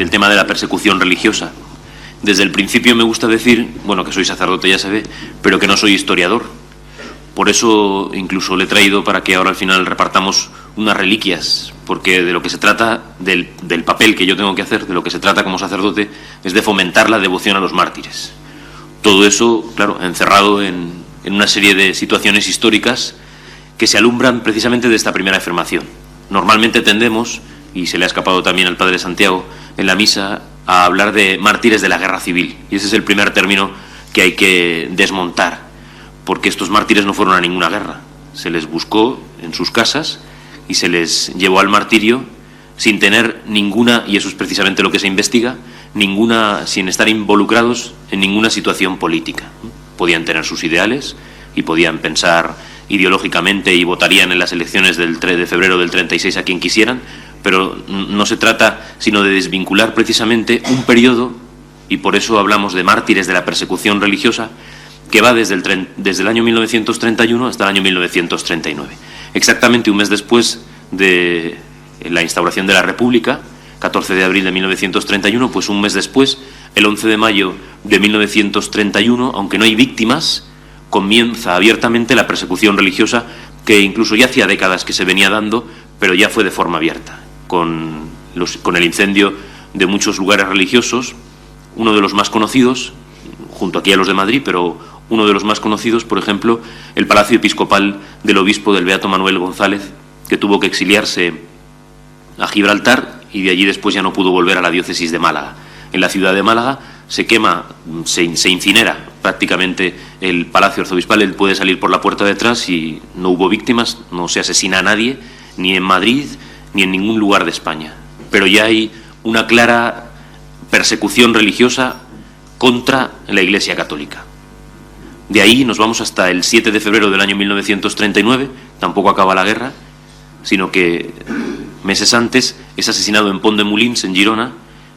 del tema de la persecución religiosa. Desde el principio me gusta decir, bueno, que soy sacerdote, ya se ve, pero que no soy historiador. Por eso incluso le he traído para que ahora al final repartamos unas reliquias, porque de lo que se trata, del papel que yo tengo que hacer, de lo que se trata como sacerdote, es de fomentar la devoción a los mártires. Todo eso, claro, encerrado en una serie de situaciones históricas que se alumbran precisamente de esta primera afirmación. Normalmente tendemos, y se le ha escapado también al Padre Santiago en la misa, a hablar de mártires de la guerra civil, y ese es el primer término que hay que desmontar, porque estos mártires no fueron a ninguna guerra, se les buscó en sus casas y se les llevó al martirio sin tener ninguna, y eso es precisamente lo que se investiga, sin estar involucrados en ninguna situación política. Podían tener sus ideales y podían pensar ideológicamente y votarían en las elecciones del 3 de febrero del 36 a quien quisieran, pero no se trata sino de desvincular precisamente un periodo, y por eso hablamos de mártires de la persecución religiosa, que va desde el año 1931 hasta el año 1939. Exactamente un mes después de la instauración de la República, 14 de abril de 1931, pues un mes después, el 11 de mayo de 1931, aunque no hay víctimas, comienza abiertamente la persecución religiosa que incluso ya hacía décadas que se venía dando, pero ya fue de forma abierta, con el incendio de muchos lugares religiosos, uno de los más conocidos, junto aquí a los de Madrid, pero uno de los más conocidos, por ejemplo, el Palacio Episcopal del obispo del Beato Manuel González, que tuvo que exiliarse a Gibraltar y de allí después ya no pudo volver a la diócesis de Málaga. En la ciudad de Málaga se quema, se incinera prácticamente el Palacio Arzobispal, él puede salir por la puerta de atrás y no hubo víctimas, no se asesina a nadie, ni en Madrid ni en ningún lugar de España. Pero ya hay una clara persecución religiosa contra la Iglesia Católica. De ahí nos vamos hasta el 7 de febrero del año 1939, tampoco acaba la guerra, sino que meses antes es asesinado en Pont de Molins, en Girona,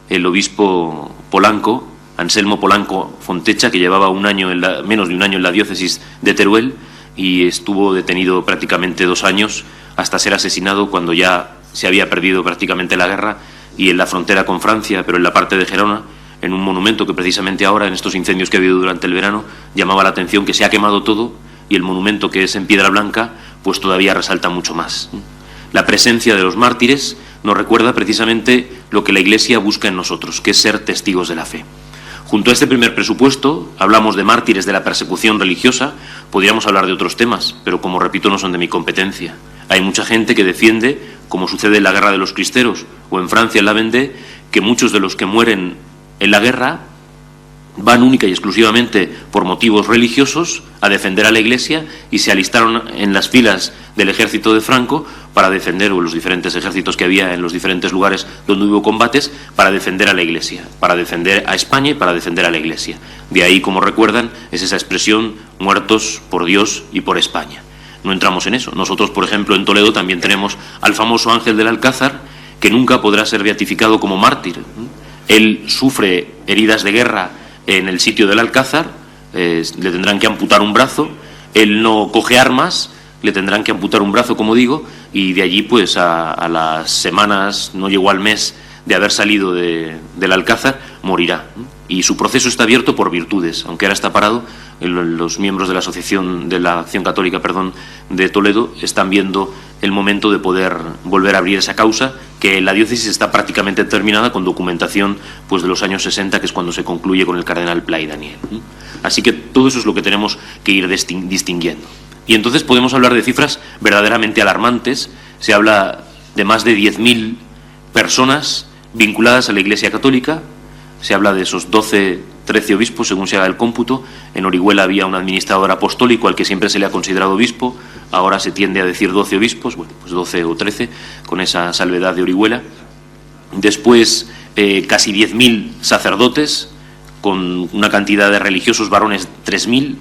el obispo Polanco, Anselmo Polanco Fontecha, que llevaba menos de un año en la diócesis de Teruel y estuvo detenido prácticamente 2 años hasta ser asesinado cuando ya se había perdido prácticamente la guerra, y en la frontera con Francia, pero en la parte de Gerona, en un monumento que precisamente ahora, en estos incendios que ha habido durante el verano, llamaba la atención que se ha quemado todo y el monumento, que es en piedra blanca, pues todavía resalta mucho más. La presencia de los mártires nos recuerda precisamente lo que la Iglesia busca en nosotros, que es ser testigos de la fe. Junto a este primer presupuesto, hablamos de mártires de la persecución religiosa, podríamos hablar de otros temas, pero como repito, no son de mi competencia. Hay mucha gente que defiende, como sucede en la Guerra de los Cristeros o en Francia en la Vendée, que muchos de los que mueren en la guerra van única y exclusivamente por motivos religiosos a defender a la Iglesia y se alistaron en las filas del ejército de Franco para defender, o los diferentes ejércitos que había en los diferentes lugares donde hubo combates, para defender a la Iglesia, para defender a España y para defender a la Iglesia. De ahí, como recuerdan, es esa expresión, muertos por Dios y por España. No entramos en eso. Nosotros, por ejemplo, en Toledo también tenemos al famoso Ángel del Alcázar, que nunca podrá ser beatificado como mártir. Él sufre heridas de guerra en el sitio del Alcázar, le tendrán que amputar un brazo, él no coge armas, le tendrán que amputar un brazo, como digo, y de allí pues a las semanas, no llegó al mes de haber salido del Alcázar, morirá. Y su proceso está abierto por virtudes, aunque ahora está parado. Los miembros de la Asociación de la Acción Católica, de Toledo, están viendo el momento de poder volver a abrir esa causa, que en la diócesis está prácticamente terminada, con documentación pues de los años 60, que es cuando se concluye con el cardenal Pla y Daniel. Así que todo eso es lo que tenemos que ir distinguiendo. Y entonces podemos hablar de cifras verdaderamente alarmantes. Se habla de más de 10.000 personas vinculadas a la Iglesia Católica. Se habla de esos 13 obispos, según se haga el cómputo. En Orihuela había un administrador apostólico al que siempre se le ha considerado obispo. Ahora se tiende a decir 12 obispos, bueno, pues 12 o 13, con esa salvedad de Orihuela. Después, casi 10.000 sacerdotes, con una cantidad de religiosos varones 3.000.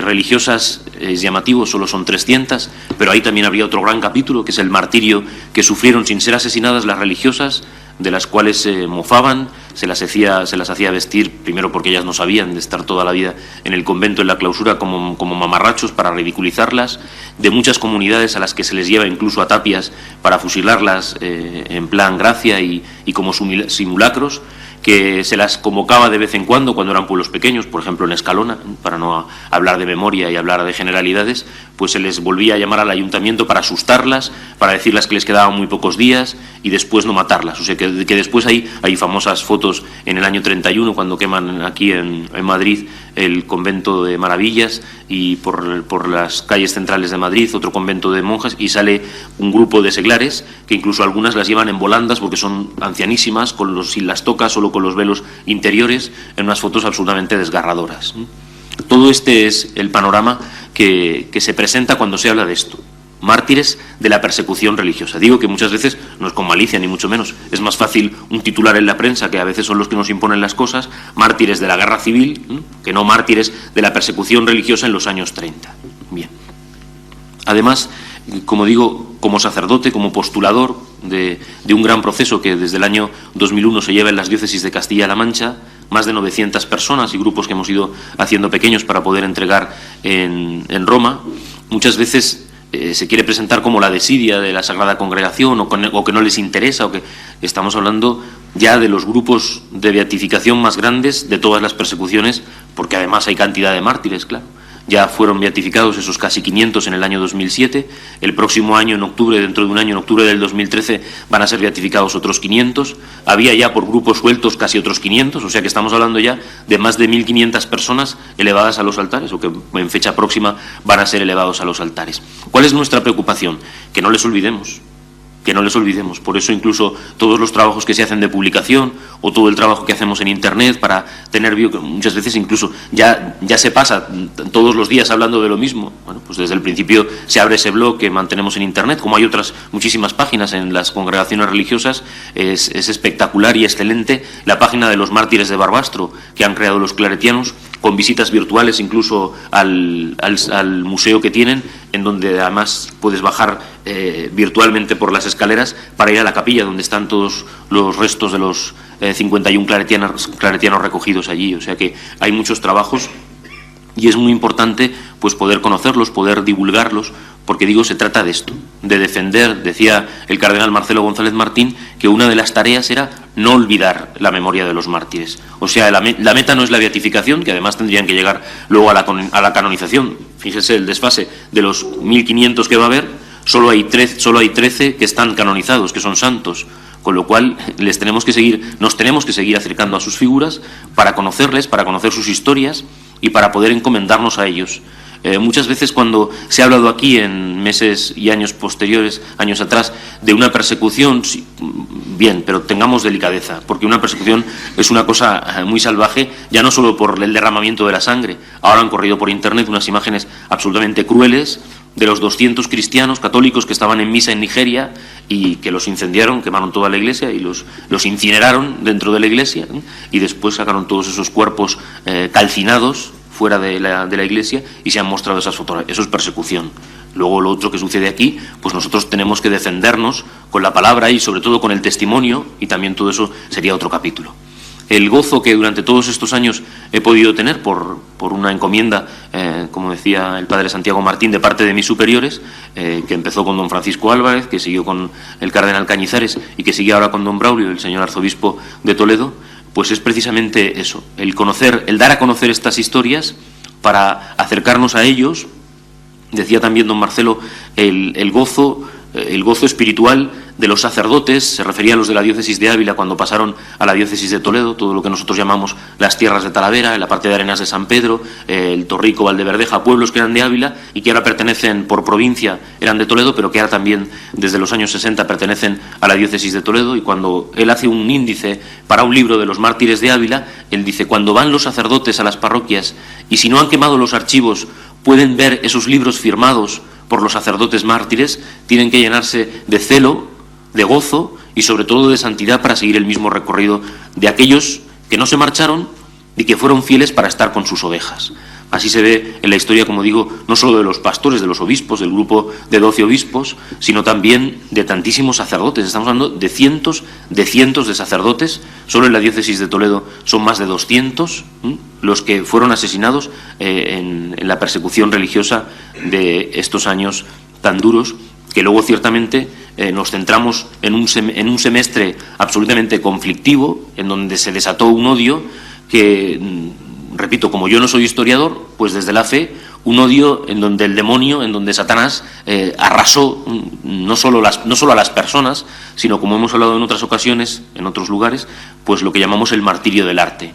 Religiosas, es llamativo, solo son 300, pero ahí también habría otro gran capítulo, que es el martirio que sufrieron sin ser asesinadas las religiosas de las cuales se mofaban, se las hacía vestir, primero porque ellas no sabían de estar toda la vida en el convento, en la clausura, como mamarrachos para ridiculizarlas, de muchas comunidades a las que se les lleva incluso a tapias para fusilarlas en plan gracia y como simulacros, que se las convocaba de vez en cuando eran pueblos pequeños, por ejemplo en Escalona, para no hablar de memoria y hablar de generalidades, pues se les volvía a llamar al ayuntamiento para asustarlas, para decirles que les quedaban muy pocos días y después no matarlas. O sea que después hay famosas fotos en el año 31, cuando queman aquí en Madrid el convento de Maravillas, y por las calles centrales de Madrid otro convento de monjas, y sale un grupo de seglares que incluso algunas las llevan en volandas porque son ancianísimas, sin las tocas, solo con los velos interiores, en unas fotos absolutamente desgarradoras. Todo este es el panorama que se presenta cuando se habla de esto. Mártires de la persecución religiosa. Digo que muchas veces no es con malicia, ni mucho menos. Es más fácil un titular en la prensa, que a veces son los que nos imponen las cosas, mártires de la guerra civil, que no mártires de la persecución religiosa en los años 30. Bien. Además, como digo, como sacerdote, como postulador de un gran proceso que desde el año 2001 se lleva en las diócesis de Castilla-La Mancha, más de 900 personas y grupos que hemos ido haciendo pequeños para poder entregar en Roma, muchas veces se quiere presentar como la desidia de la Sagrada Congregación, o que no les interesa, o que estamos hablando ya de los grupos de beatificación más grandes de todas las persecuciones, porque además hay cantidad de mártires, claro. Ya fueron beatificados esos casi 500 en el año 2007, el próximo año, en octubre, dentro de un año, en octubre del 2013, van a ser beatificados otros 500, había ya por grupos sueltos casi otros 500, o sea que estamos hablando ya de más de 1.500 personas elevadas a los altares, o que en fecha próxima van a ser elevados a los altares. ¿Cuál es nuestra preocupación? Que no les olvidemos. Que no les olvidemos. Por eso incluso todos los trabajos que se hacen de publicación o todo el trabajo que hacemos en Internet para tener muchas veces incluso ya se pasa todos los días hablando de lo mismo. Bueno, pues desde el principio se abre ese blog que mantenemos en Internet, como hay otras muchísimas páginas en las congregaciones religiosas. Es espectacular y excelente la página de los mártires de Barbastro que han creado los claretianos, con visitas virtuales incluso al museo que tienen, en donde además puedes bajar virtualmente por las escaleras para ir a la capilla donde están todos los restos de los 51 claretianos recogidos allí. O sea que hay muchos trabajos y es muy importante pues poder conocerlos, poder divulgarlos, porque digo, se trata de esto, de defender. Decía el cardenal Marcelo González Martín que una de las tareas era no olvidar la memoria de los mártires. O sea, la meta no es la beatificación, que además tendrían que llegar luego a la canonización. Fíjese el desfase de los 1.500 que va a haber, solo hay 13 que están canonizados, que son santos. Con lo cual nos tenemos que seguir acercando a sus figuras para conocerles, para conocer sus historias y para poder encomendarnos a ellos. Muchas veces cuando se ha hablado aquí en meses y años posteriores, años atrás, de una persecución, sí, bien, pero tengamos delicadeza, porque una persecución es una cosa muy salvaje, ya no solo por el derramamiento de la sangre. Ahora han corrido por Internet unas imágenes absolutamente crueles de los 200 cristianos católicos que estaban en misa en Nigeria y que los incendiaron, quemaron toda la iglesia y los incineraron dentro de la iglesia, y después sacaron todos esos cuerpos calcinados fuera de la iglesia y se han mostrado esas fotografías. Eso es persecución. Luego lo otro que sucede aquí, pues nosotros tenemos que defendernos con la palabra y sobre todo con el testimonio, y también todo eso sería otro capítulo. El gozo que durante todos estos años he podido tener por una encomienda, como decía el padre Santiago Martín, de parte de mis superiores, que empezó con don Francisco Álvarez, que siguió con el cardenal Cañizares y que sigue ahora con don Braulio, el señor arzobispo de Toledo, pues es precisamente eso, el dar a conocer estas historias para acercarnos a ellos. Decía también don Marcelo el gozo espiritual de los sacerdotes, se refería a los de la diócesis de Ávila cuando pasaron a la diócesis de Toledo, todo lo que nosotros llamamos las tierras de Talavera, la parte de Arenas de San Pedro, el Torrico, Valdeverdeja, pueblos que eran de Ávila y que ahora pertenecen por provincia, eran de Toledo, pero que ahora también desde los años 60 pertenecen a la diócesis de Toledo. Y cuando él hace un índice para un libro de los mártires de Ávila, él dice: cuando van los sacerdotes a las parroquias y si no han quemado los archivos pueden ver esos libros firmados por los sacerdotes mártires, tienen que llenarse de celo, de gozo y sobre todo de santidad para seguir el mismo recorrido de aquellos que no se marcharon y que fueron fieles para estar con sus ovejas. Así se ve en la historia, como digo, no solo de los pastores, de los obispos, del grupo de 12 obispos, sino también de tantísimos sacerdotes. Estamos hablando de cientos de sacerdotes. Solo en la diócesis de Toledo son más de 200 los que fueron asesinados en la persecución religiosa de estos años tan duros, que luego ciertamente nos centramos en un semestre absolutamente conflictivo, en donde se desató un odio que, repito, como yo no soy historiador, pues desde la fe, un odio en donde el demonio, en donde Satanás arrasó no solo a las personas, sino, como hemos hablado en otras ocasiones, en otros lugares, pues lo que llamamos el martirio del arte.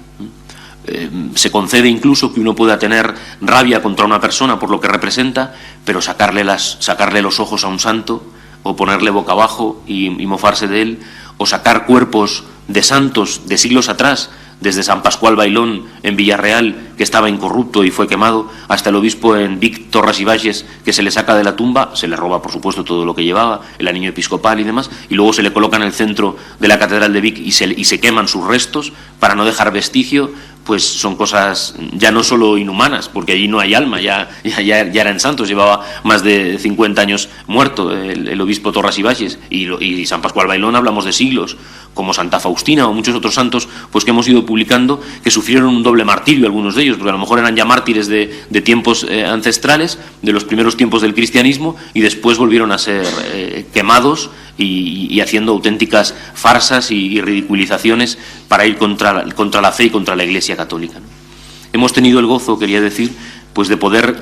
Se concede incluso que uno pueda tener rabia contra una persona por lo que representa, pero sacarle los ojos a un santo, o ponerle boca abajo y mofarse de él, o sacar cuerpos de santos de siglos atrás, desde San Pascual Bailón en Villarreal, que estaba incorrupto y fue quemado, hasta el obispo en Vic, Torras y Valles, que se le saca de la tumba, se le roba por supuesto todo lo que llevaba, el anillo episcopal y demás, y luego se le coloca en el centro de la catedral de Vic y se queman sus restos para no dejar vestigio. Pues son cosas ya no solo inhumanas, porque allí no hay alma, ya eran santos, llevaba más de 50 años muerto el obispo Torras y Valles, y San Pascual Bailón hablamos de siglos, como Santa Faustina o muchos otros santos pues que hemos ido publicando, que sufrieron un doble martirio, algunos de ellos, porque a lo mejor eran ya mártires de tiempos ancestrales, de los primeros tiempos del cristianismo, y después volvieron a ser quemados y haciendo auténticas farsas y ridiculizaciones para ir contra la fe y contra la Iglesia católica, ¿no? Hemos tenido el gozo, quería decir, pues de poder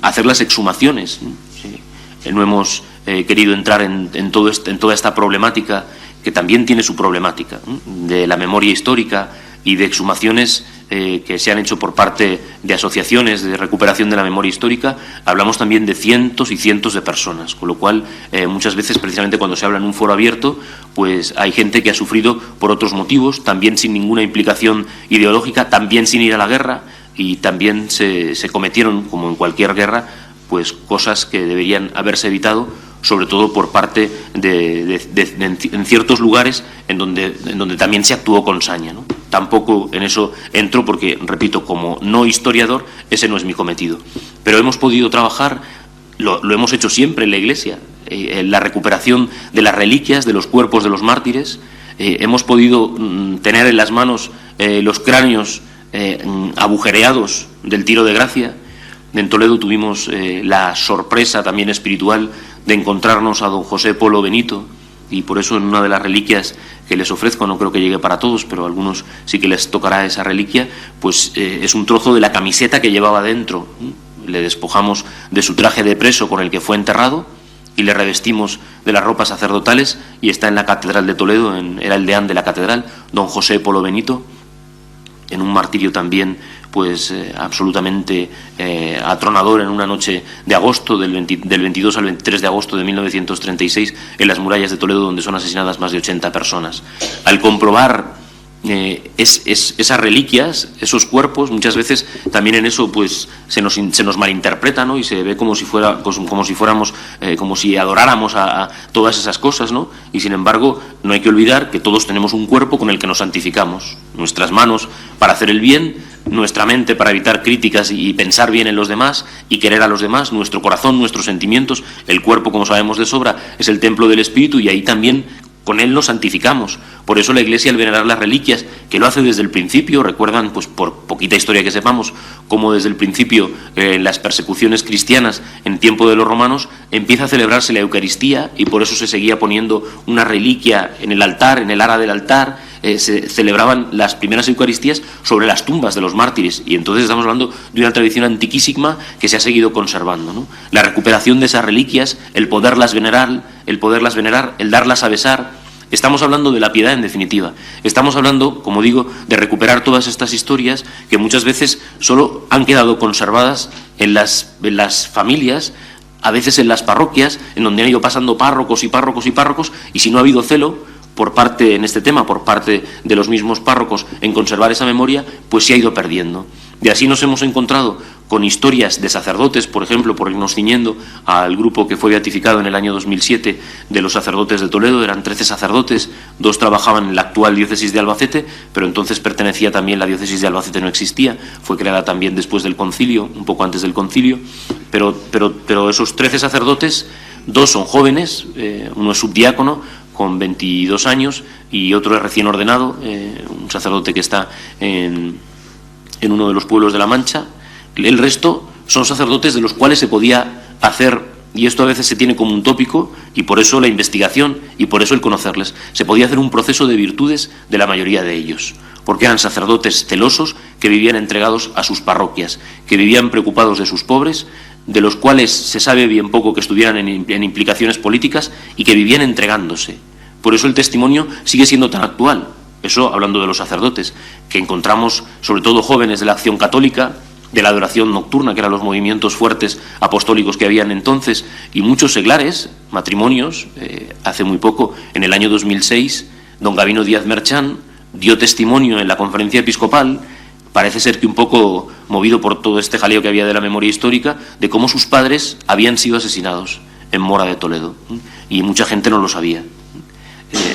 hacer las exhumaciones, ¿no? Sí. No hemos querido entrar en toda esta problemática, que también tiene su problemática, ¿no? De la memoria histórica y de exhumaciones que se han hecho por parte de asociaciones de recuperación de la memoria histórica. Hablamos también de cientos y cientos de personas, con lo cual muchas veces, precisamente cuando se habla en un foro abierto, pues hay gente que ha sufrido por otros motivos, también sin ninguna implicación ideológica, también sin ir a la guerra, y también se cometieron, como en cualquier guerra, pues cosas que deberían haberse evitado, sobre todo por parte en ciertos lugares en donde también se actuó con saña, ¿no? Tampoco en eso entro porque, repito, como no historiador, ese no es mi cometido. Pero hemos podido trabajar, lo hemos hecho siempre en la Iglesia, en la recuperación de las reliquias, de los cuerpos de los mártires. Hemos podido tener en las manos los cráneos agujereados del tiro de gracia. En Toledo tuvimos la sorpresa también espiritual de encontrarnos a don José Polo Benito, y por eso en una de las reliquias que les ofrezco, no creo que llegue para todos, pero a algunos sí que les tocará esa reliquia, pues es un trozo de la camiseta que llevaba dentro. Le despojamos de su traje de preso con el que fue enterrado y le revestimos de las ropas sacerdotales, y está en la Catedral de Toledo, era el deán de la catedral, don José Polo Benito, en un martirio también pues absolutamente atronador, en una noche de agosto, del 22 al 23 de agosto de 1936, en las murallas de Toledo, donde son asesinadas más de 80 personas. Al comprobar esas reliquias, esos cuerpos, muchas veces también en eso pues se nos malinterpreta, ¿no? Y se ve como si fuéramos como si adoráramos a todas esas cosas, ¿no? Y sin embargo no hay que olvidar que todos tenemos un cuerpo con el que nos santificamos, nuestras manos para hacer el bien, nuestra mente para evitar críticas y pensar bien en los demás y querer a los demás, nuestro corazón, nuestros sentimientos. El cuerpo, como sabemos de sobra, es el templo del Espíritu, y ahí también con él nos santificamos. Por eso la Iglesia, al venerar las reliquias, que lo hace desde el principio, recuerdan, pues por poquita historia que sepamos, como desde el principio en las persecuciones cristianas en tiempo de los romanos empieza a celebrarse la Eucaristía, y por eso se seguía poniendo una reliquia en el altar, en el ara del altar. Se celebraban las primeras Eucaristías sobre las tumbas de los mártires, y entonces estamos hablando de una tradición antiquísima que se ha seguido conservando, ¿no? La recuperación de esas reliquias, el poderlas venerar, el darlas a besar. Estamos hablando de la piedad, en definitiva. Estamos hablando, como digo, de recuperar todas estas historias que muchas veces solo han quedado conservadas en las familias, a veces en las parroquias, en donde han ido pasando párrocos y párrocos y párrocos, y si no ha habido celo por parte de los mismos párrocos en conservar esa memoria, pues se ha ido perdiendo. Y así nos hemos encontrado con historias de sacerdotes, por ejemplo, por irnos ciñendo al grupo que fue beatificado en el año 2007 de los sacerdotes de Toledo. Eran 13 sacerdotes, 2 trabajaban en la actual diócesis de Albacete, pero entonces pertenecía también, la diócesis de Albacete no existía, fue creada también después del concilio, un poco antes del concilio, pero esos 13 sacerdotes, 2 son jóvenes, uno es subdiácono con 22 años y otro es recién ordenado, un sacerdote que está en uno de los pueblos de La Mancha. El resto son sacerdotes de los cuales se podía hacer, y esto a veces se tiene como un tópico, y por eso la investigación y por eso el conocerles, se podía hacer un proceso de virtudes de la mayoría de ellos, porque eran sacerdotes celosos que vivían entregados a sus parroquias, que vivían preocupados de sus pobres, de los cuales se sabe bien poco que estuvieran en implicaciones políticas y que vivían entregándose. Por eso el testimonio sigue siendo tan actual. Eso hablando de los sacerdotes, que encontramos sobre todo jóvenes de la Acción Católica, de la adoración nocturna, que eran los movimientos fuertes apostólicos que habían entonces, y muchos seglares, matrimonios. Hace muy poco, en el año 2006, don Gabino Díaz Merchán dio testimonio en la conferencia episcopal, parece ser que un poco movido por todo este jaleo que había de la memoria histórica, de cómo sus padres habían sido asesinados en Mora de Toledo, y mucha gente no lo sabía.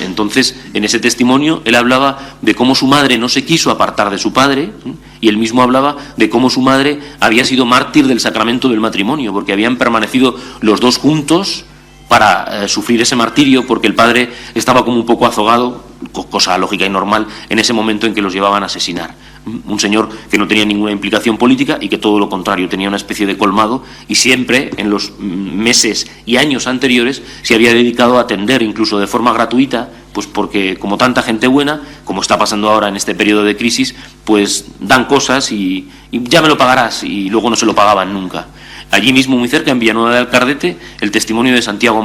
Entonces, en ese testimonio, él hablaba de cómo su madre no se quiso apartar de su padre, y él mismo hablaba de cómo su madre había sido mártir del sacramento del matrimonio, porque habían permanecido los dos juntos para sufrir ese martirio, porque el padre estaba como un poco azogado, cosa lógica y normal, en ese momento en que los llevaban a asesinar. Un señor que no tenía ninguna implicación política y que todo lo contrario, tenía una especie de colmado, y siempre en los meses y años anteriores se había dedicado a atender, incluso de forma gratuita, pues porque como tanta gente buena, como está pasando ahora en este periodo de crisis, pues dan cosas y ya me lo pagarás, y luego no se lo pagaban nunca. Allí mismo, muy cerca, en Villanueva de Alcardete, el testimonio de Santiago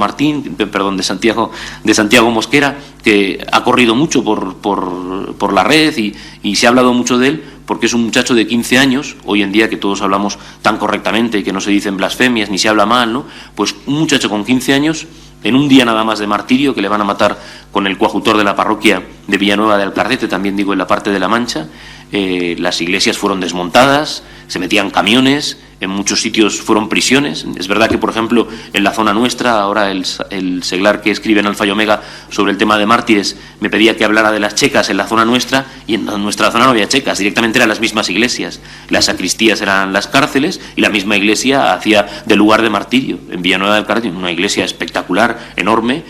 de Santiago Mosquera, que ha corrido mucho por la red y se ha hablado mucho de él, porque es un muchacho de 15 años, hoy en día que todos hablamos tan correctamente y que no se dicen blasfemias ni se habla mal, ¿no? Pues un muchacho con 15 años, en un día nada más de martirio, que le van a matar con el coadjutor de la parroquia de Villanueva de Alcardete, también digo en la parte de La Mancha. Las iglesias fueron desmontadas, se metían camiones, en muchos sitios fueron prisiones. Es verdad que, por ejemplo, en la zona nuestra, ahora el seglar que escribe en Alfa y Omega sobre el tema de mártires me pedía que hablara de las checas en la zona nuestra, y en nuestra zona no había checas, directamente eran las mismas iglesias. Las sacristías eran las cárceles y la misma iglesia hacía de lugar de martirio. En Villanueva del Carrillo, una iglesia espectacular, enorme,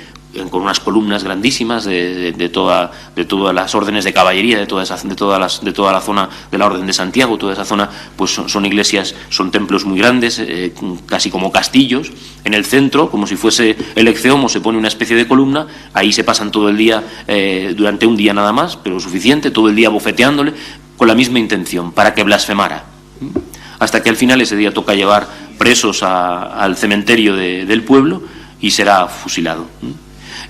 con unas columnas grandísimas de todas las órdenes de caballería, de toda la zona de la Orden de Santiago. Toda esa zona pues son iglesias, son templos muy grandes, casi como castillos. En el centro, como si fuese el Ecce Homo, se pone una especie de columna, ahí se pasan todo el día, durante un día nada más, pero suficiente, todo el día bofeteándole, con la misma intención, para que blasfemara. Hasta que al final ese día toca llevar presos al cementerio del pueblo y será fusilado.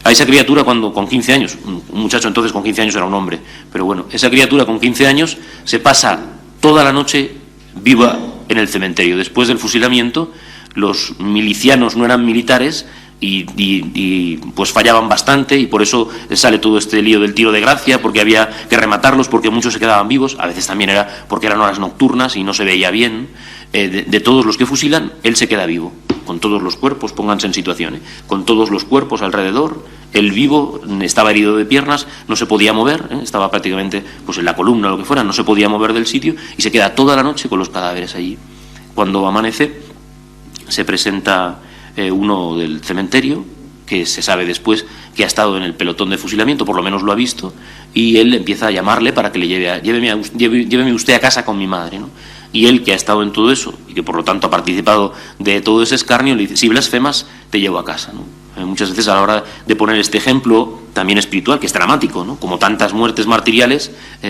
A esa criatura, cuando con 15 años, un muchacho entonces con 15 años era un hombre, pero bueno, esa criatura con 15 años se pasa toda la noche viva en el cementerio. Después del fusilamiento, los milicianos no eran militares y pues fallaban bastante, y por eso sale todo este lío del tiro de gracia, porque había que rematarlos, porque muchos se quedaban vivos. A veces también era porque eran horas nocturnas y no se veía bien. De todos los que fusilan, él se queda vivo, con todos los cuerpos, pónganse en situación, con todos los cuerpos alrededor. Él vivo, estaba herido de piernas, no se podía mover, estaba prácticamente pues en la columna o lo que fuera, no se podía mover del sitio, y se queda toda la noche con los cadáveres allí. Cuando amanece, se presenta uno del cementerio, que se sabe después que ha estado en el pelotón de fusilamiento, por lo menos lo ha visto, y él empieza a llamarle para que le lléveme usted a casa con mi madre, ¿no? Y él, que ha estado en todo eso y que por lo tanto ha participado de todo ese escarnio, le dice: si blasfemas, te llevo a casa, ¿no? Muchas veces a la hora de poner este ejemplo también espiritual, que es dramático, ¿no? Como tantas muertes martiriales,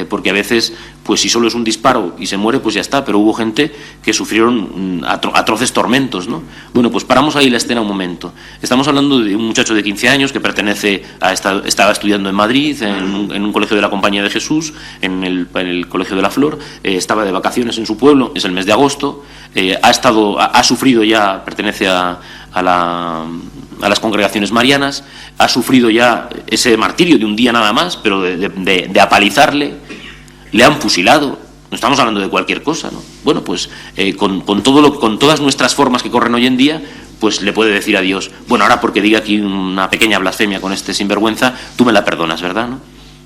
porque a veces, pues si solo es un disparo y se muere, pues ya está, pero hubo gente que sufrieron atroces tormentos, ¿no? Bueno, pues paramos ahí la escena un momento. Estamos hablando de un muchacho de 15 años que estaba estudiando en Madrid, en un colegio de la Compañía de Jesús, en el Colegio de la Flor, estaba de vacaciones en su pueblo, es el mes de agosto, ha sufrido ya, pertenece a las congregaciones marianas, ha sufrido ya ese martirio de un día nada más, pero de apalizarle, le han fusilado, No estamos hablando de cualquier cosa, ¿no? Bueno, pues con todas nuestras formas que corren hoy en día, pues le puede decir a Dios, bueno, ahora porque diga aquí una pequeña blasfemia con este sinvergüenza, tú me la perdonas, ¿verdad?, ¿no?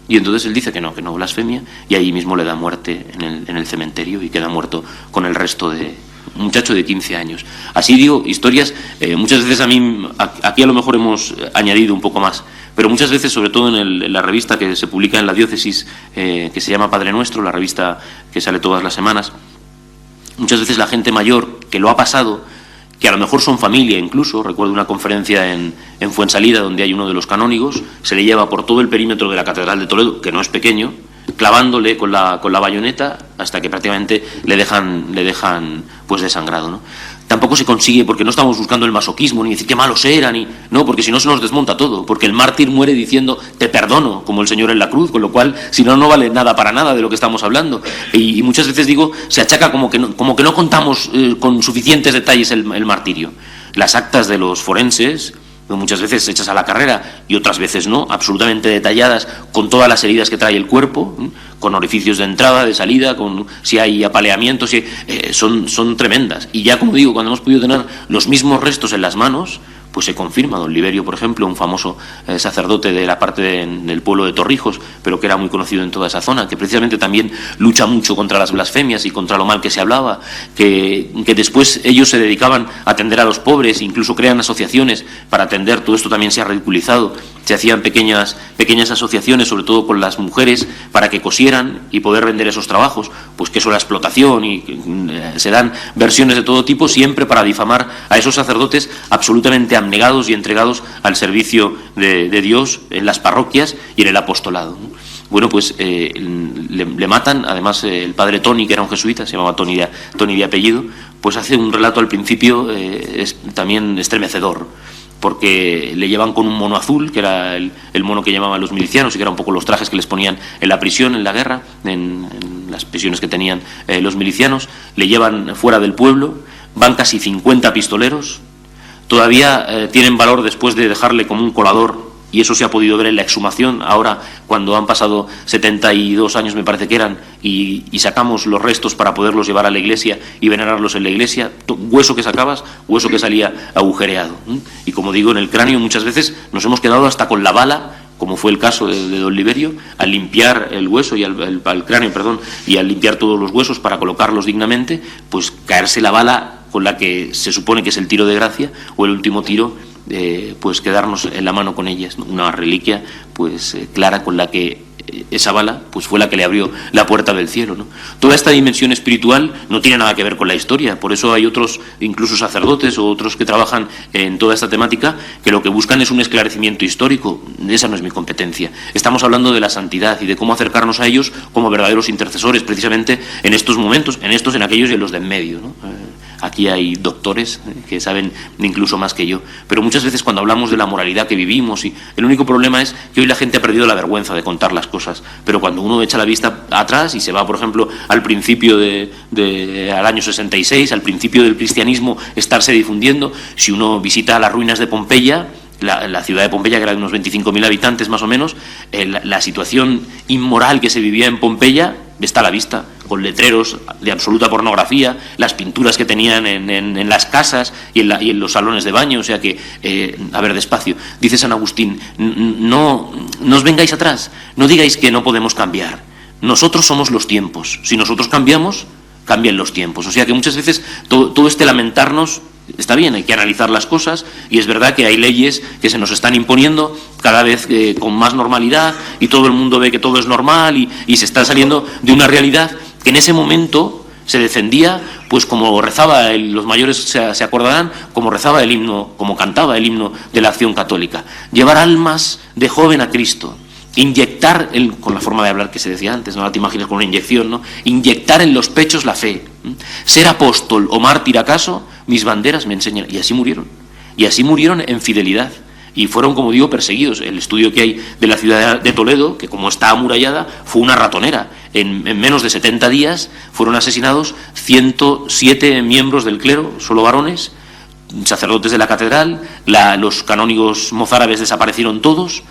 Y entonces él dice que no blasfemia, y ahí mismo le da muerte en el cementerio y queda muerto con el resto de un muchacho de 15 años. Así digo, historias, muchas veces aquí a lo mejor hemos añadido un poco más, pero muchas veces, sobre todo en la revista que se publica en la diócesis, que se llama Padre Nuestro, la revista que sale todas las semanas, muchas veces la gente mayor que lo ha pasado, que a lo mejor son familia incluso, recuerdo una conferencia en Fuensalida donde hay uno de los canónigos, se le lleva por todo el perímetro de la Catedral de Toledo, que no es pequeño, clavándole con la bayoneta hasta que prácticamente le dejan pues desangrado, ¿no? Tampoco se consigue, porque no estamos buscando el masoquismo, ni decir qué malos eran, no, porque si no se nos desmonta todo, porque el mártir muere diciendo te perdono, como el Señor en la cruz, con lo cual, si no, no vale nada para nada de lo que estamos hablando. Y muchas veces digo, se achaca como que no contamos con suficientes detalles el martirio. Las actas de los forenses, muchas veces hechas a la carrera y otras veces no, absolutamente detalladas, con todas las heridas que trae el cuerpo, con orificios de entrada, de salida, con si hay apaleamientos, son tremendas. Y ya, como digo, cuando hemos podido tener los mismos restos en las manos, pues se confirma. Don Liberio, por ejemplo, un famoso sacerdote de la parte del pueblo de Torrijos, pero que era muy conocido en toda esa zona, que precisamente también lucha mucho contra las blasfemias y contra lo mal que se hablaba, que después ellos se dedicaban a atender a los pobres, incluso crean asociaciones para atender, todo esto también se ha ridiculizado, se hacían pequeñas asociaciones, sobre todo con las mujeres, para que cosieran y poder vender esos trabajos, pues que eso era explotación, y se dan versiones de todo tipo, siempre para difamar a esos sacerdotes absolutamente abnegados y entregados al servicio de Dios en las parroquias y en el apostolado, ¿no? Bueno, pues le matan, además el padre Toni, que era un jesuita, se llamaba Toni de apellido, pues hace un relato al principio también estremecedor, porque le llevan con un mono azul, que era el mono que llamaban los milicianos, y que eran un poco los trajes que les ponían en la prisión, en la guerra, en las prisiones que tenían los milicianos, le llevan fuera del pueblo, van casi 50 pistoleros, todavía tienen valor después de dejarle como un colador, y eso se ha podido ver en la exhumación, ahora cuando han pasado 72 años me parece que eran, y sacamos los restos para poderlos llevar a la iglesia y venerarlos en la iglesia, hueso que sacabas, hueso que salía agujereado. Y como digo, en el cráneo muchas veces nos hemos quedado hasta con la bala, como fue el caso de don Liberio, al limpiar el hueso y al cráneo, perdón, y al limpiar todos los huesos para colocarlos dignamente, pues caerse la bala con la que se supone que es el tiro de gracia, o el último tiro, pues quedarnos en la mano con ellas, ¿no? Una reliquia pues clara con la que esa bala pues fue la que le abrió la puerta del cielo, ¿no? Toda esta dimensión espiritual no tiene nada que ver con la historia, por eso hay otros, incluso sacerdotes o otros que trabajan en toda esta temática, que lo que buscan es un esclarecimiento histórico. Esa no es mi competencia. Estamos hablando de la santidad y de cómo acercarnos a ellos como verdaderos intercesores, precisamente en estos momentos, en aquellos y en los de en medio, ¿no? Aquí hay doctores que saben incluso más que yo, pero muchas veces cuando hablamos de la moralidad que vivimos, y el único problema es que hoy la gente ha perdido la vergüenza de contar las cosas, pero cuando uno echa la vista atrás y se va, por ejemplo, al principio al año 66, al principio del cristianismo estarse difundiendo, si uno visita las ruinas de Pompeya, la ciudad de Pompeya, que era de unos 25.000 habitantes más o menos, la situación inmoral que se vivía en Pompeya está a la vista, con letreros de absoluta pornografía, las pinturas que tenían en las casas y en los salones de baño, o sea que, a ver, despacio, dice San Agustín, no os vengáis atrás, no digáis que no podemos cambiar, nosotros somos los tiempos, si nosotros cambiamos, cambian los tiempos, o sea que muchas veces todo este lamentarnos está bien, hay que analizar las cosas, y es verdad que hay leyes que se nos están imponiendo cada vez con más normalidad, y todo el mundo ve que todo es normal, y se está saliendo de una realidad que en ese momento se defendía, pues como rezaba, los mayores se acordarán, como rezaba el himno, como cantaba el himno de la Acción Católica: llevar almas de joven a Cristo, inyectar, con la forma de hablar que se decía antes, no te imaginas con una inyección, ¿no? Inyectar en los pechos la fe, ser apóstol o mártir acaso, mis banderas me enseñan. Y así murieron en fidelidad, y fueron, como digo, perseguidos. El estudio que hay de la ciudad de Toledo, que como está amurallada, fue una ratonera. En menos de 70 días fueron asesinados 107 miembros del clero, solo varones, sacerdotes de la catedral, los canónigos mozárabes desaparecieron todos,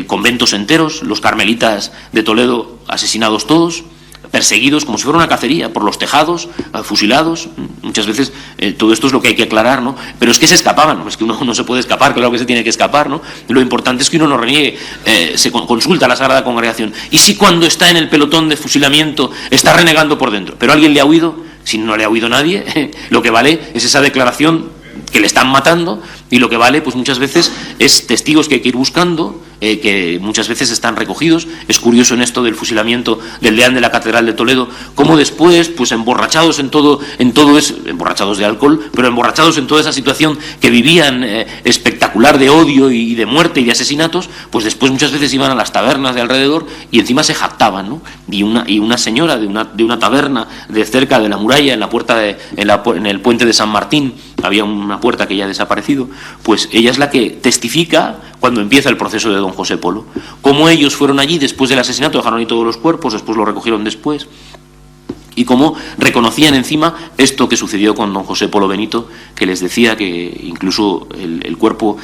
conventos enteros, los carmelitas de Toledo asesinados todos, perseguidos como si fuera una cacería, por los tejados, fusilados. Muchas veces todo esto es lo que hay que aclarar, ¿no? Pero es que se escapaban, ¿no? Es que uno no se puede escapar, claro que se tiene que escapar, ¿no? Lo importante es que uno no reniegue, se consulta a la Sagrada Congregación. Y si cuando está en el pelotón de fusilamiento está renegando por dentro, pero alguien le ha oído, si no le ha oído nadie, lo que vale es esa declaración que le están matando, y lo que vale pues muchas veces es testigos que hay que ir buscando, que muchas veces están recogidos. Es curioso en esto del fusilamiento del deán de la Catedral de Toledo, cómo después, pues emborrachados en todo eso, emborrachados de alcohol, pero emborrachados en toda esa situación que vivían espectacular de odio y de muerte y de asesinatos, pues después muchas veces iban a las tabernas de alrededor y encima se jactaban, ¿no? Y una señora de una taberna de cerca de la muralla, en la puerta en el puente de San Martín, había una puerta que ya ha desaparecido, pues ella es la que testifica cuando empieza el proceso de don José Polo. Cómo ellos fueron allí después del asesinato, dejaron ahí todos los cuerpos, después lo recogieron después, y cómo reconocían encima esto que sucedió con don José Polo Benito, que les decía que incluso el cuerpo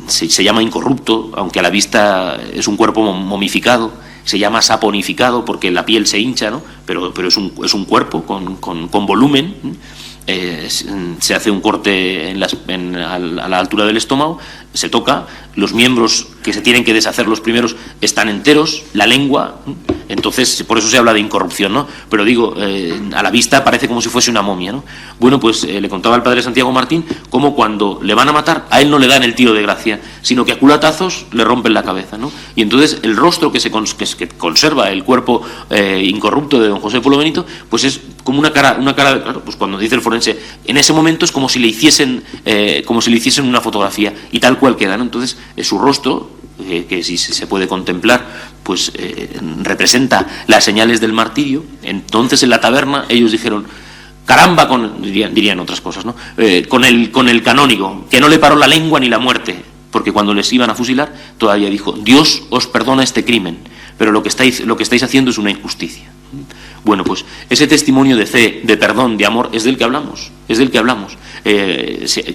se llama incorrupto, aunque a la vista es un cuerpo momificado, se llama saponificado porque la piel se hincha, ¿no? Pero es un cuerpo con volumen. Se hace un corte a la altura del estómago, se toca, los miembros que se tienen que deshacer los primeros están enteros, la lengua, entonces por eso se habla de incorrupción, ¿no? Pero digo, a la vista parece como si fuese una momia, ¿no? Bueno, pues le contaba al padre Santiago Martín cómo cuando le van a matar, a él no le dan el tiro de gracia, sino que a culatazos le rompen la cabeza, ¿no? Y entonces el rostro que conserva el cuerpo incorrupto de don José Polo Benito, pues es como una cara, claro, pues cuando dice el forense, en ese momento es como si le hiciesen una fotografía, y tal cual queda, ¿no? Entonces su rostro, que si se puede contemplar, pues representa las señales del martirio. Entonces en la taberna ellos dijeron, caramba, dirían otras cosas, ¿no? Con el canónigo, que no le paró la lengua ni la muerte, porque cuando les iban a fusilar todavía dijo, Dios os perdona este crimen, pero lo que estáis haciendo es una injusticia. Bueno, pues ese testimonio de fe, de perdón, de amor, es del que hablamos,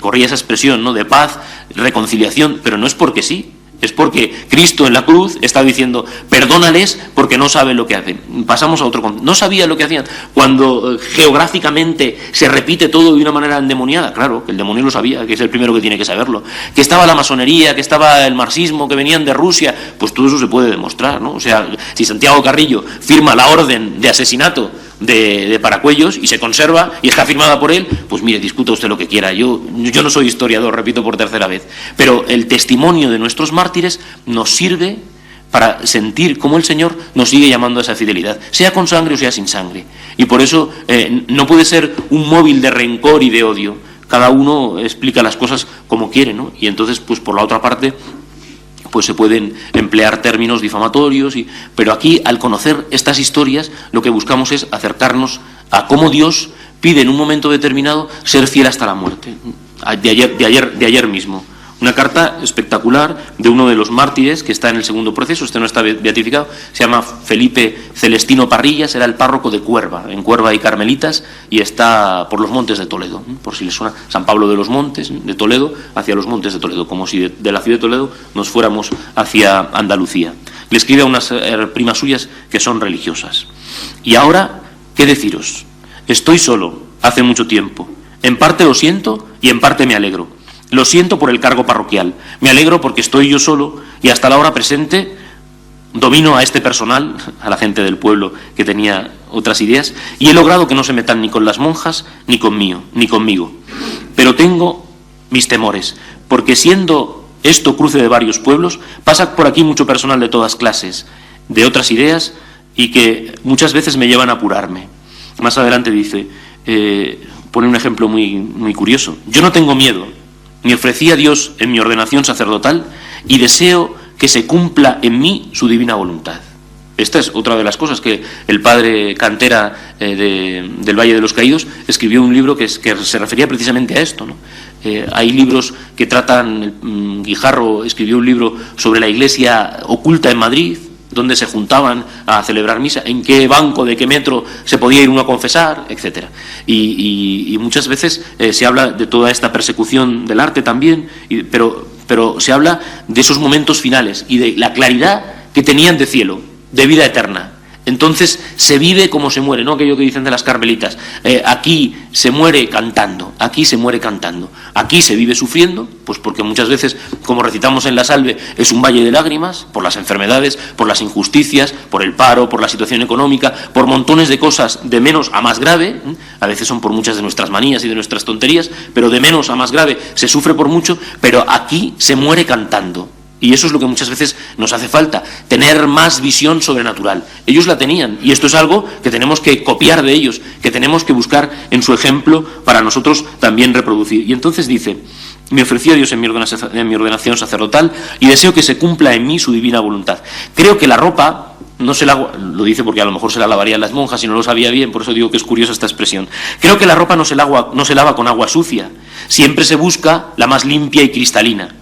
corría esa expresión, ¿no?, de paz, reconciliación, pero no es porque sí, es porque Cristo en la cruz está diciendo, perdónales porque no saben lo que hacen. Pasamos a otro, no sabían lo que hacían. Cuando geográficamente se repite todo de una manera endemoniada, claro, que el demonio lo sabía, que es el primero que tiene que saberlo. Que estaba la masonería, que estaba el marxismo, que venían de Rusia, pues todo eso se puede demostrar, ¿no? O sea, si Santiago Carrillo firma la orden de asesinato de Paracuellos y se conserva y está firmada por él, pues mire, discuta usted lo que quiera. Yo no soy historiador, repito por tercera vez, pero el testimonio de nuestros mártires nos sirve para sentir cómo el Señor nos sigue llamando a esa fidelidad, sea con sangre o sea sin sangre. Y por eso no puede ser un móvil de rencor y de odio. Cada uno explica las cosas como quiere, ¿no? Y entonces, pues por la otra parte, pues se pueden emplear términos difamatorios, pero aquí, al conocer estas historias, lo que buscamos es acercarnos a cómo Dios pide en un momento determinado ser fiel hasta la muerte. De ayer mismo. Una carta espectacular de uno de los mártires que está en el segundo proceso, este no está beatificado, se llama Felipe Celestino Parrillas, era el párroco de Cuerva, en Cuerva hay carmelitas y está por los montes de Toledo, por si les suena, San Pablo de los Montes, de Toledo, hacia los montes de Toledo, como si de la ciudad de Toledo nos fuéramos hacia Andalucía. Le escribe a unas primas suyas que son religiosas. Y ahora, ¿qué deciros? Estoy solo, hace mucho tiempo. En parte lo siento y en parte me alegro. Lo siento por el cargo parroquial, me alegro porque estoy yo solo y hasta la hora presente domino a este personal, a la gente del pueblo que tenía otras ideas, y he logrado que no se metan ni con las monjas ni conmigo. Pero tengo mis temores, porque siendo esto cruce de varios pueblos, pasa por aquí mucho personal de todas clases, de otras ideas, y que muchas veces me llevan a apurarme. Más adelante dice, pone un ejemplo muy curioso, yo no tengo miedo, me ofrecí a Dios en mi ordenación sacerdotal y deseo que se cumpla en mí su divina voluntad. Esta es otra de las cosas que el padre Cantera del Valle de los Caídos escribió un libro que se refería precisamente a esto, ¿no? Hay libros que tratan, Guijarro escribió un libro sobre la iglesia oculta en Madrid, donde se juntaban a celebrar misa, en qué banco, de qué metro se podía ir uno a confesar, etcétera. Y muchas veces se habla de toda esta persecución del arte también, pero se habla de esos momentos finales y de la claridad que tenían de cielo, de vida eterna. Entonces se vive como se muere, no aquello que dicen de las carmelitas. Aquí se muere cantando, aquí se muere cantando. Aquí se vive sufriendo, pues porque muchas veces, como recitamos en la Salve, es un valle de lágrimas por las enfermedades, por las injusticias, por el paro, por la situación económica, por montones de cosas de menos a más grave. A veces son por muchas de nuestras manías y de nuestras tonterías, pero de menos a más grave se sufre por mucho, pero aquí se muere cantando. Y eso es lo que muchas veces nos hace falta, tener más visión sobrenatural. Ellos la tenían, y esto es algo que tenemos que copiar de ellos, que tenemos que buscar en su ejemplo para nosotros también reproducir. Y entonces dice: me ofrecí a Dios en mi ordenación sacerdotal y deseo que se cumpla en mí su divina voluntad. Creo que la ropa no se lava, lo dice porque a lo mejor se la lavarían las monjas y no lo sabía bien, por eso digo que es curiosa esta expresión. Creo que la ropa no se lava con agua sucia, siempre se busca la más limpia y cristalina.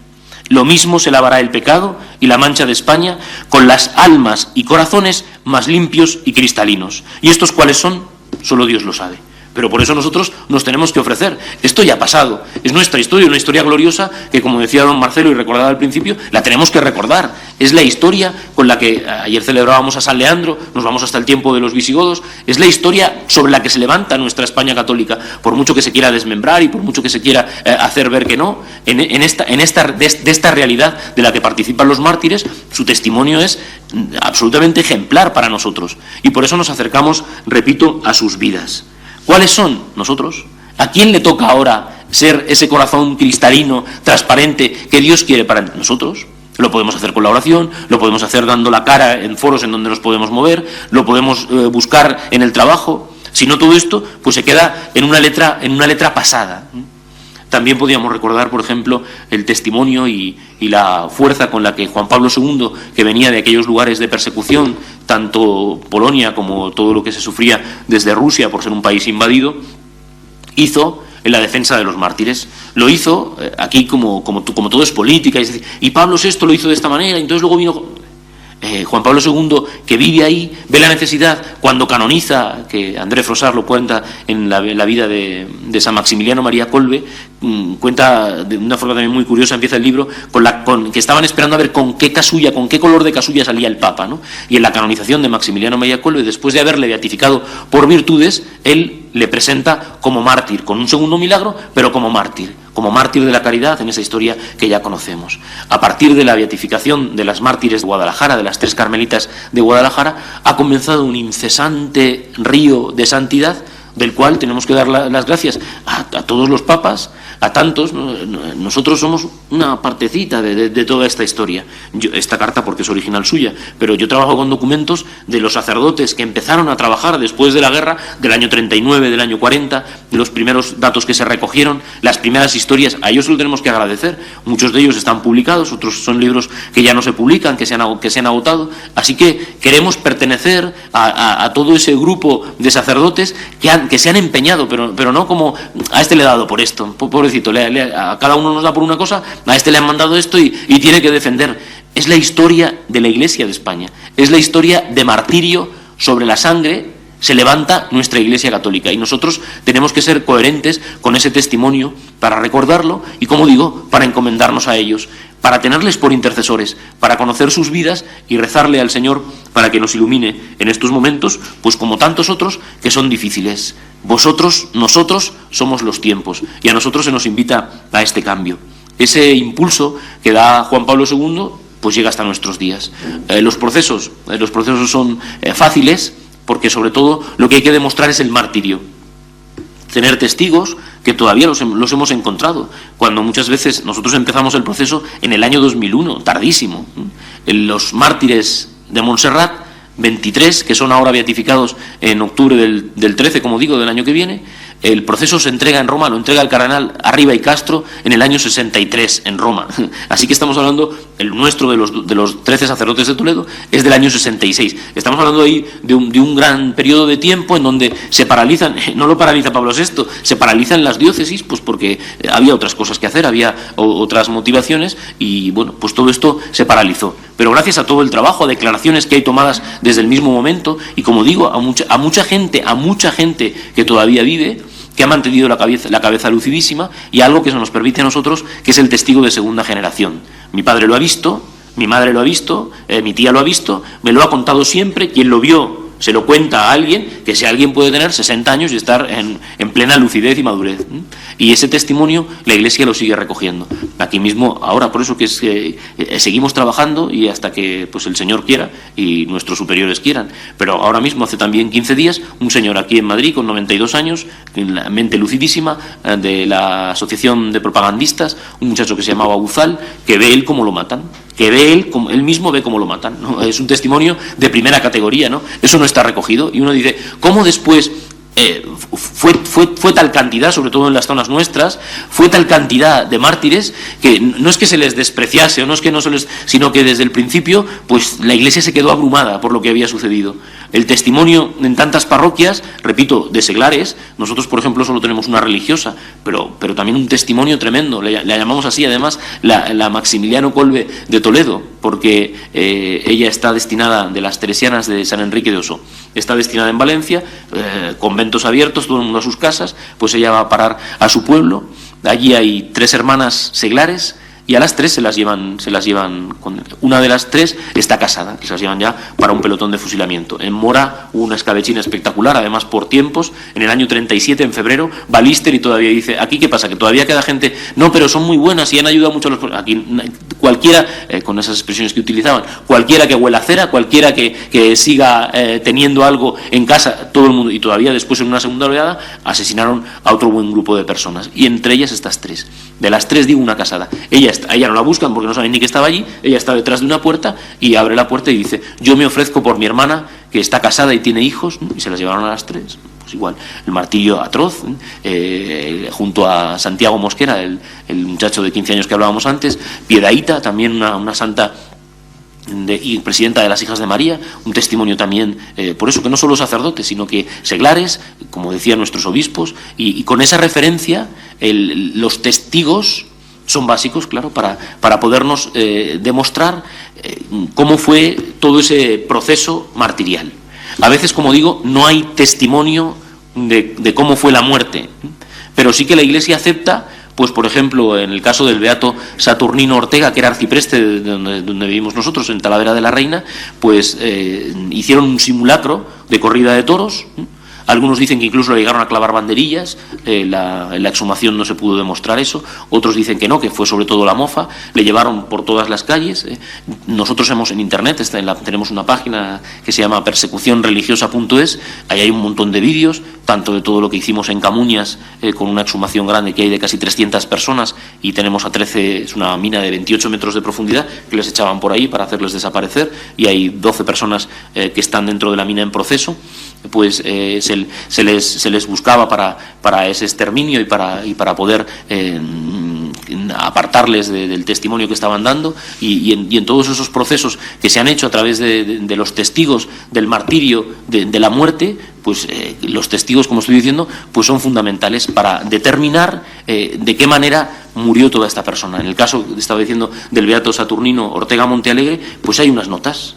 Lo mismo se lavará el pecado y la mancha de España con las almas y corazones más limpios y cristalinos. ¿Y estos cuáles son? Solo Dios lo sabe. Pero por eso nosotros nos tenemos que ofrecer. Esto ya ha pasado. Es nuestra historia, una historia gloriosa que, como decía don Marcelo y recordaba al principio, la tenemos que recordar. Es la historia con la que ayer celebrábamos a San Leandro, nos vamos hasta el tiempo de los visigodos. Es la historia sobre la que se levanta nuestra España católica, por mucho que se quiera desmembrar y por mucho que se quiera hacer ver que no. De esta realidad de la que participan los mártires, su testimonio es absolutamente ejemplar para nosotros. Y por eso nos acercamos, repito, a sus vidas. ¿Cuáles son? Nosotros. ¿A quién le toca ahora ser ese corazón cristalino, transparente, que Dios quiere para nosotros? Lo podemos hacer con la oración, lo podemos hacer dando la cara en foros en donde nos podemos mover, lo podemos buscar en el trabajo. Si no, todo esto pues se queda en una letra pasada. También podríamos recordar, por ejemplo, el testimonio y la fuerza con la que Juan Pablo II, que venía de aquellos lugares de persecución, tanto Polonia como todo lo que se sufría desde Rusia por ser un país invadido, hizo en la defensa de los mártires. Lo hizo aquí como todo es política, y Pablo VI lo hizo de esta manera, y entonces luego vino Juan Pablo II, que vive ahí, ve la necesidad cuando canoniza, que André Frossard lo cuenta en la vida de San Maximiliano María Kolbe, cuenta de una forma también muy curiosa, empieza el libro, con que estaban esperando a ver con qué color de casulla salía el Papa, ¿no? Y en la canonización de Maximiliano María Kolbe, después de haberle beatificado por virtudes, él le presenta como mártir, con un segundo milagro, pero como mártir de la caridad en esa historia que ya conocemos. A partir de la beatificación de las mártires de Guadalajara, de las 3 carmelitas de Guadalajara, ha comenzado un incesante río de santidad, del cual tenemos que dar las gracias a todos los papas, a tantos. Nosotros somos una partecita de toda esta historia. Esta carta porque es original suya, pero yo trabajo con documentos de los sacerdotes que empezaron a trabajar después de la guerra, del año 39, del año 40, los primeros datos que se recogieron, las primeras historias. A ellos se lo tenemos que agradecer. Muchos de ellos están publicados, otros son libros que ya no se publican, que se han agotado. Así que queremos pertenecer a todo ese grupo de sacerdotes que se han empeñado, pero no como a este le he dado por esto, pobrecito, a cada uno nos da por una cosa, a este le han mandado esto y tiene que defender. Es la historia de la Iglesia de España, es la historia de martirio. Sobre la sangre se levanta nuestra Iglesia católica y nosotros tenemos que ser coherentes con ese testimonio para recordarlo y, como digo, para encomendarnos a ellos, para tenerles por intercesores, para conocer sus vidas y rezarle al Señor para que nos ilumine en estos momentos, pues como tantos otros que son difíciles. Nosotros somos los tiempos y a nosotros se nos invita a este cambio. Ese impulso que da Juan Pablo II pues llega hasta nuestros días. Los procesos son fáciles porque sobre todo lo que hay que demostrar es el martirio. Tener testigos que todavía los hemos encontrado, cuando muchas veces nosotros empezamos el proceso en el año 2001, tardísimo. Los mártires de Montserrat, 23, que son ahora beatificados en octubre del 13, como digo, del año que viene. El proceso se entrega en Roma, lo entrega el cardenal Arriba y Castro en el año 63 en Roma. Así que estamos hablando, el nuestro de los 13 sacerdotes de Toledo es del año 66. Estamos hablando ahí de un gran periodo de tiempo en donde se paralizan, no lo paraliza Pablo VI, se paralizan las diócesis, pues porque había otras cosas que hacer, había otras motivaciones y bueno, pues todo esto se paralizó. Pero gracias a todo el trabajo, a declaraciones que hay tomadas desde el mismo momento y, como digo, a mucha gente que todavía vive, que ha mantenido la cabeza lucidísima, y algo que se nos permite a nosotros, que es el testigo de segunda generación. Mi padre lo ha visto, mi madre lo ha visto, mi tía lo ha visto, me lo ha contado siempre, quien lo vio se lo cuenta a alguien, que ese alguien puede tener 60 años y estar en plena lucidez y madurez. Y ese testimonio la Iglesia lo sigue recogiendo. Aquí mismo, ahora, por eso que seguimos trabajando y hasta que pues el Señor quiera y nuestros superiores quieran. Pero ahora mismo, hace también 15 días, un señor aquí en Madrid con 92 años, en la mente lucidísima, de la Asociación de Propagandistas, un muchacho que se llamaba Uzal, que ve él cómo lo matan. Que ve él mismo ve cómo lo matan, ¿no? Es un testimonio de primera categoría, ¿no? Eso no está recogido. Y uno dice, ¿cómo después fue tal cantidad, sobre todo en las zonas nuestras, fue tal cantidad de mártires que no es que se les despreciase, o no es que no se les, sino que desde el principio, pues la Iglesia se quedó abrumada por lo que había sucedido. El testimonio en tantas parroquias, repito, de seglares, nosotros por ejemplo solo tenemos una religiosa, pero también un testimonio tremendo, la llamamos así además la Maximiliano Colbe de Toledo, porque ella está destinada, de las teresianas de San Enrique de Oso, está destinada en Valencia, conventos abiertos, todo el mundo a sus casas, pues ella va a parar a su pueblo. Allí hay 3 hermanas seglares y a las 3 se las llevan una de las 3 está casada, se las llevan ya para un pelotón de fusilamiento. En Mora hubo una escabechina espectacular, además por tiempos, en el año 37, en febrero, va Lister y todavía dice, ¿aquí qué pasa? Que todavía queda gente, no, pero son muy buenas y han ayudado mucho a los... Aquí cualquiera, con esas expresiones que utilizaban, cualquiera que huela cera, cualquiera que siga teniendo algo en casa, todo el mundo, y todavía después en una segunda oleada asesinaron a otro buen grupo de personas, y entre ellas estas 3. De las 3 digo una casada. Ella no la buscan porque no saben ni que estaba allí, ella está detrás de una puerta y abre la puerta y dice, yo me ofrezco por mi hermana que está casada y tiene hijos, y se las llevaron a las 3. Pues igual, el martirio atroz, junto a Santiago Mosquera, el muchacho de 15 años que hablábamos antes, Piedaíta, también una santa y presidenta de las Hijas de María, un testimonio también, por eso que no solo sacerdotes, sino que seglares, como decían nuestros obispos, y con esa referencia, los testigos son básicos, claro, para podernos demostrar cómo fue todo ese proceso martirial. A veces, como digo, no hay testimonio de cómo fue la muerte, pero sí que la Iglesia acepta, pues por ejemplo, en el caso del beato Saturnino Ortega, que era arcipreste de donde vivimos nosotros, en Talavera de la Reina, pues hicieron un simulacro de corrida de toros. Algunos dicen que incluso le llegaron a clavar banderillas, en la exhumación no se pudo demostrar eso, otros dicen que no, que fue sobre todo la mofa, le llevaron por todas las calles. Nosotros en internet, tenemos una página que se llama persecucionreligiosa.es, ahí hay un montón de vídeos, tanto de todo lo que hicimos en Camuñas, con una exhumación grande que hay de casi 300 personas, y tenemos a 13, es una mina de 28 metros de profundidad, que les echaban por ahí para hacerles desaparecer, y hay 12 personas que están dentro de la mina en proceso. Pues se les buscaba para ese exterminio y para poder apartarles del testimonio que estaban dando, y en todos esos procesos que se han hecho a través de los testigos del martirio, de la muerte, pues los testigos, como estoy diciendo, pues son fundamentales para determinar de qué manera murió toda esta persona. En el caso, estaba diciendo, del beato Saturnino Ortega Montealegre, pues hay unas notas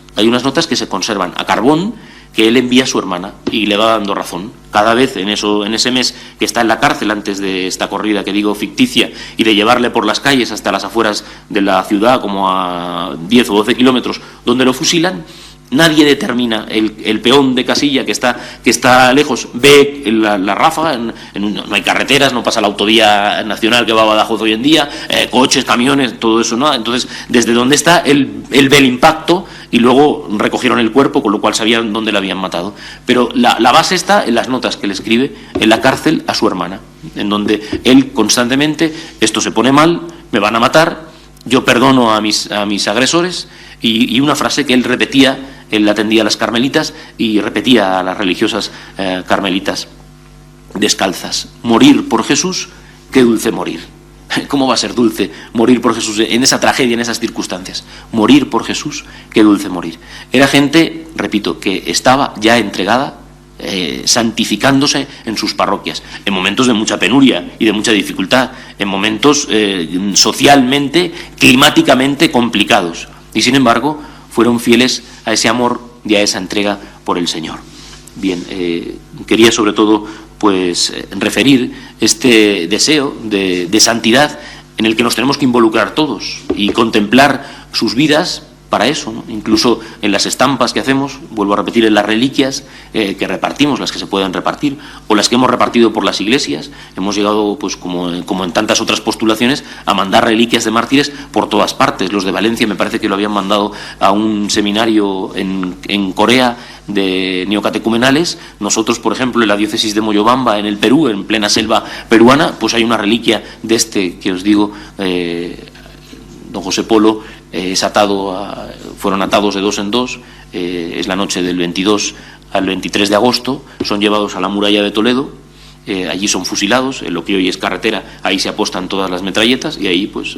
que se conservan a carbón, que él envía a su hermana y le va dando razón. Cada vez en ese mes que está en la cárcel, antes de esta corrida que digo ficticia, y de llevarle por las calles hasta las afueras de la ciudad, como a 10 o 12 kilómetros, donde lo fusilan, nadie determina, el peón de casilla que está lejos ve la ráfaga, no hay carreteras, no pasa la autovía nacional que va a Badajoz hoy en día, coches, camiones, todo eso, ¿no? Entonces, desde donde está, él ve el impacto, y luego recogieron el cuerpo, con lo cual sabían dónde la habían matado. Pero la base está en las notas que le escribe en la cárcel a su hermana, en donde él constantemente, esto se pone mal, me van a matar, yo perdono a mis agresores, y una frase que él repetía, él atendía a las carmelitas y repetía a las religiosas carmelitas descalzas: morir por Jesús, qué dulce morir. ¿Cómo va a ser dulce morir por Jesús en esa tragedia, en esas circunstancias? Morir por Jesús, qué dulce morir. Era gente, repito, que estaba ya entregada, santificándose en sus parroquias, en momentos de mucha penuria y de mucha dificultad, en momentos socialmente, climáticamente complicados. Y sin embargo, fueron fieles a ese amor y a esa entrega por el Señor. Bien, quería sobre todo pues referir este deseo de santidad en el que nos tenemos que involucrar todos y contemplar sus vidas para eso, ¿no? Incluso en las estampas que hacemos, vuelvo a repetir, en las reliquias que repartimos, las que se pueden repartir, o las que hemos repartido por las iglesias, hemos llegado, pues como en tantas otras postulaciones, a mandar reliquias de mártires por todas partes. Los de Valencia me parece que lo habían mandado a un seminario en Corea de neocatecumenales. Nosotros, por ejemplo, en la diócesis de Moyobamba, en el Perú, en plena selva peruana, pues hay una reliquia de este que os digo, don José Polo, fueron atados de 2 en 2, es la noche del 22 al 23 de agosto, son llevados a la muralla de Toledo, allí son fusilados, en lo que hoy es carretera, ahí se apostan todas las metralletas y ahí, pues,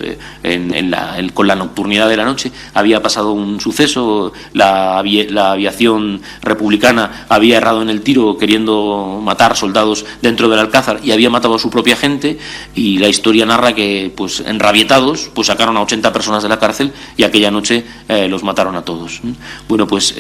con la nocturnidad de la noche, había pasado un suceso, la aviación republicana había errado en el tiro queriendo matar soldados dentro del Alcázar y había matado a su propia gente, y la historia narra que, pues, enrabietados, pues sacaron a 80 personas de la cárcel y aquella noche los mataron a todos. Bueno, pues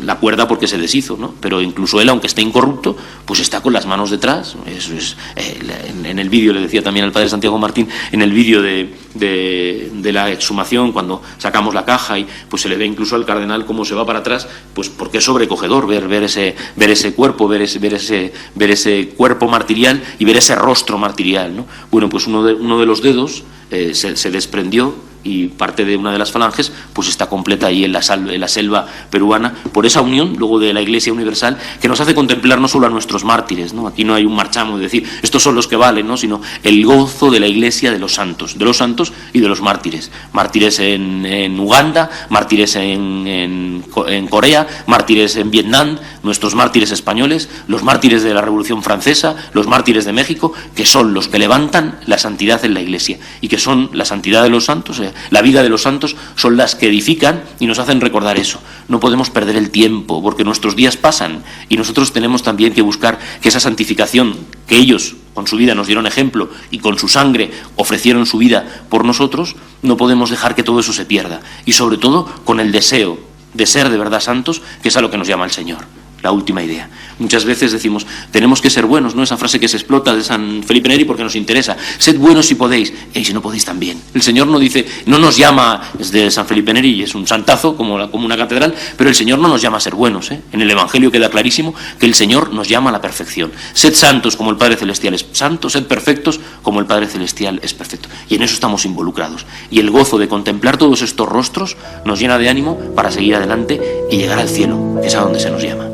la cuerda porque se deshizo, ¿no? Pero incluso él, aunque esté incorrupto, pues está con las manos detrás. Eso es, en el vídeo, le decía también al padre Santiago Martín, en el vídeo de la exhumación, cuando sacamos la caja, y pues se le ve incluso al cardenal cómo se va para atrás, pues porque es sobrecogedor ver ese cuerpo, ver ese cuerpo martirial y ver ese rostro martirial, ¿no? Bueno, pues uno de los dedos se desprendió, y parte de una de las falanges pues está completa ahí en la selva peruana, por esa unión luego de la Iglesia Universal, que nos hace contemplar no solo a nuestros mártires, ¿no? Aquí no hay un marchamo de decir estos son los que valen, ¿no? Sino el gozo de la Iglesia de los santos y de los mártires. Mártires en Uganda, mártires en Corea, mártires en Vietnam, nuestros mártires españoles, los mártires de la Revolución Francesa, los mártires de México, que son los que levantan la santidad en la Iglesia, y que son la santidad de los santos, la vida de los santos, son las que edifican y nos hacen recordar eso. No podemos perder el tiempo, porque nuestros días pasan, y nosotros tenemos también que buscar que esa santificación que ellos con su vida nos dieron ejemplo y con su sangre ofrecieron su vida por nosotros, no podemos dejar que todo eso se pierda, y sobre todo con el deseo de ser de verdad santos, que es a lo que nos llama el Señor. La última idea. Muchas veces decimos, tenemos que ser buenos, ¿no? Esa frase que se explota de San Felipe Neri porque nos interesa. Sed buenos si podéis, y si no podéis también. El Señor no dice, no nos llama, es de San Felipe Neri y es un santazo como una catedral, pero el Señor no nos llama a ser buenos, ¿eh? En el Evangelio queda clarísimo que el Señor nos llama a la perfección. Sed santos como el Padre Celestial es santo, sed perfectos como el Padre Celestial es perfecto. Y en eso estamos involucrados. Y el gozo de contemplar todos estos rostros nos llena de ánimo para seguir adelante y llegar al cielo, que es a donde se nos llama.